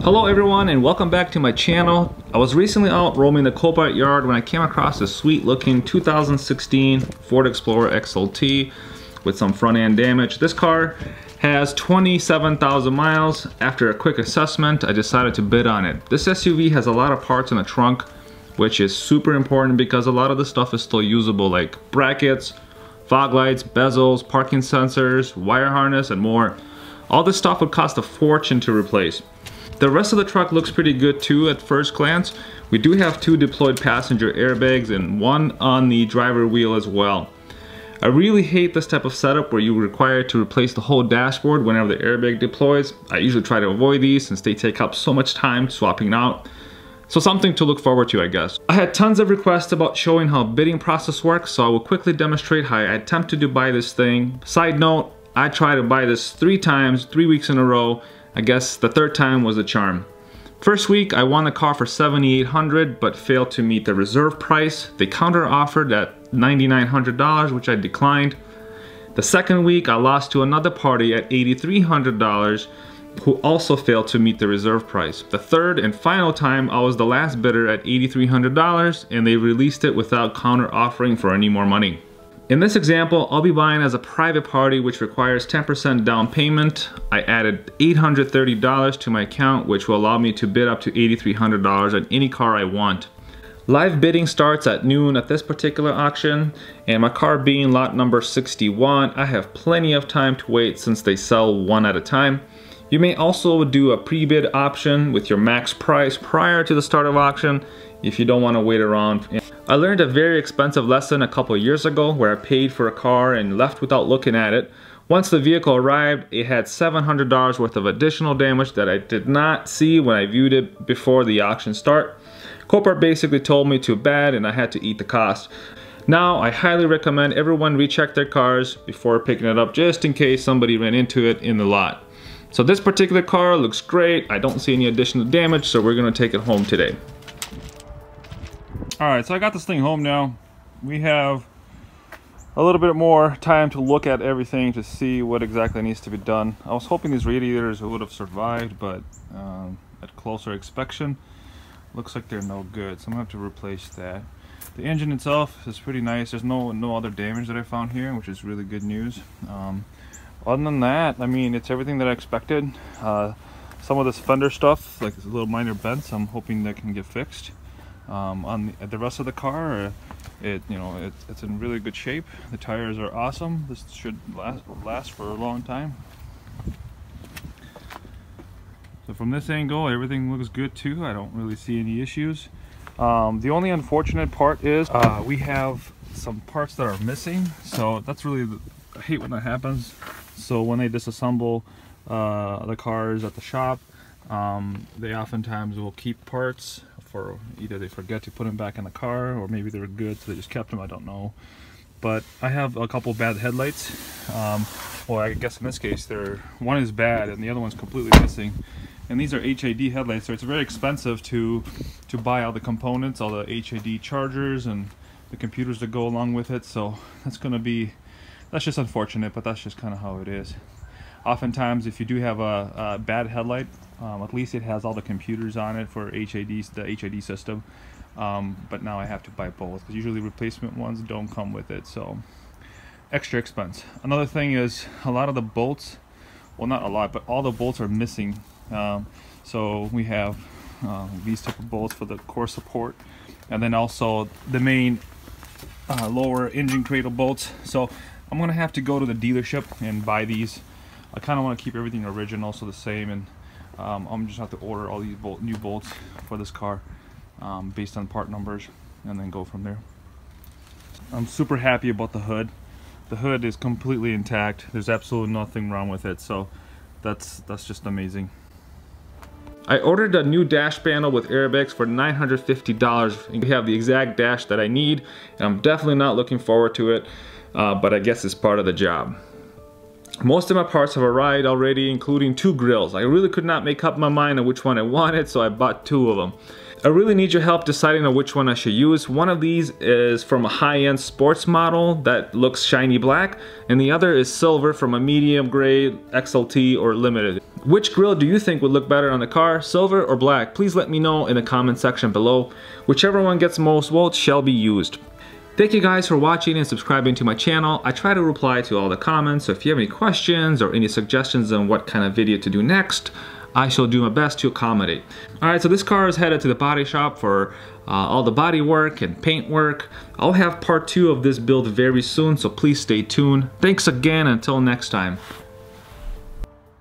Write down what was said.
Hello everyone and welcome back to my channel. I was recently out roaming the COPART yard when I came across a sweet looking 2016 Ford Explorer XLT with some front end damage. This car has 27,000 miles. After a quick assessment, I decided to bid on it. This SUV has a lot of parts in the trunk, which is super important because a lot of the stuff is still usable, like brackets, fog lights, bezels, parking sensors, wire harness, and more. All this stuff would cost a fortune to replace. The rest of the truck looks pretty good too at first glance. We do have 2 deployed passenger airbags and 1 on the driver wheel as well. I really hate this type of setup where you're required to replace the whole dashboard whenever the airbag deploys. I usually try to avoid these since they take up so much time swapping out. So something to look forward to, I guess. I had tons of requests about showing how bidding process works, so I will quickly demonstrate how I attempted to buy this thing. Side note, I tried to buy this 3 times, 3 weeks in a row. I guess the 3rd time was a charm. First week I won the car for $7,800 but failed to meet the reserve price. They counter offered at $9,900, which I declined. The second week I lost to another party at $8,300 who also failed to meet the reserve price. The third and final time I was the last bidder at $8,300 and they released it without counter offering for any more money. In this example, I'll be buying as a private party, which requires 10% down payment. I added $830 to my account, which will allow me to bid up to $8,300 on any car I want. Live bidding starts at noon at this particular auction, and my car being lot number 61, I have plenty of time to wait since they sell one at a time. You may also do a pre-bid option with your max price prior to the start of auction if you don't want to wait around. I learned a very expensive lesson a couple years ago where I paid for a car and left without looking at it. Once the vehicle arrived, it had $700 worth of additional damage that I did not see when I viewed it before the auction start. COPART basically told me too bad and I had to eat the cost. Now, I highly recommend everyone recheck their cars before picking it up just in case somebody ran into it in the lot. So this particular car looks great. I don't see any additional damage, so we're gonna take it home today. Alright, so I got this thing home now. We have a little bit more time to look at everything to see what exactly needs to be done. I was hoping these radiators would have survived, but at closer inspection, looks like they're no good. So I'm gonna have to replace that. The engine itself is pretty nice. There's no other damage that I found here, which is really good news. Other than that, I mean, it's everything that I expected. Some of this fender stuff, like little minor bends, I'm hoping that can get fixed. On the rest of the car, it's in really good shape. The tires are awesome. This should last for a long time. So from this angle, everything looks good too. I don't really see any issues. The only unfortunate part is we have some parts that are missing. So that's really, I hate when that happens. So when they disassemble the cars at the shop, they oftentimes will keep parts for either they forget to put them back in the car or maybe they were good so they just kept them, I don't know. But I have a couple bad headlights. Well, I guess in this case one is bad and the other one's completely missing. And these are HID headlights, so it's very expensive to buy all the components, all the HID chargers and the computers that go along with it. So that's just unfortunate, but that's just kind of how it is. Oftentimes, if you do have a bad headlight, at least it has all the computers on it for HIDs, the HID system. But now I have to buy both because usually replacement ones don't come with it, so extra expense. Another thing is a lot of the bolts, well, not a lot, but all the bolts are missing. So we have these type of bolts for the core support, and then also the main lower engine cradle bolts. So I'm gonna have to go to the dealership and buy these. I kind of want to keep everything original, so the same, and I'm just have to order all these new bolts for this car based on part numbers and then go from there. I'm super happy about the hood. The hood is completely intact. There's absolutely nothing wrong with it, so that's just amazing. I ordered a new dash panel with airbags for $950. We have the exact dash that I need, and I'm definitely not looking forward to it, but I guess it's part of the job. Most of my parts have arrived already, including 2 grills. I really could not make up my mind on which one I wanted, so I bought 2 of them. I really need your help deciding on which one I should use. One of these is from a high-end sports model that looks shiny black, and the other is silver from a medium grade XLT or limited. Which grille do you think would look better on the car, silver or black? Please let me know in the comment section below. Whichever one gets most votes shall be used. Thank you guys for watching and subscribing to my channel. I try to reply to all the comments, so if you have any questions or any suggestions on what kind of video to do next, I shall do my best to accommodate. Alright, so this car is headed to the body shop for all the body work and paint work. I'll have part 2 of this build very soon, so please stay tuned. Thanks again, until next time.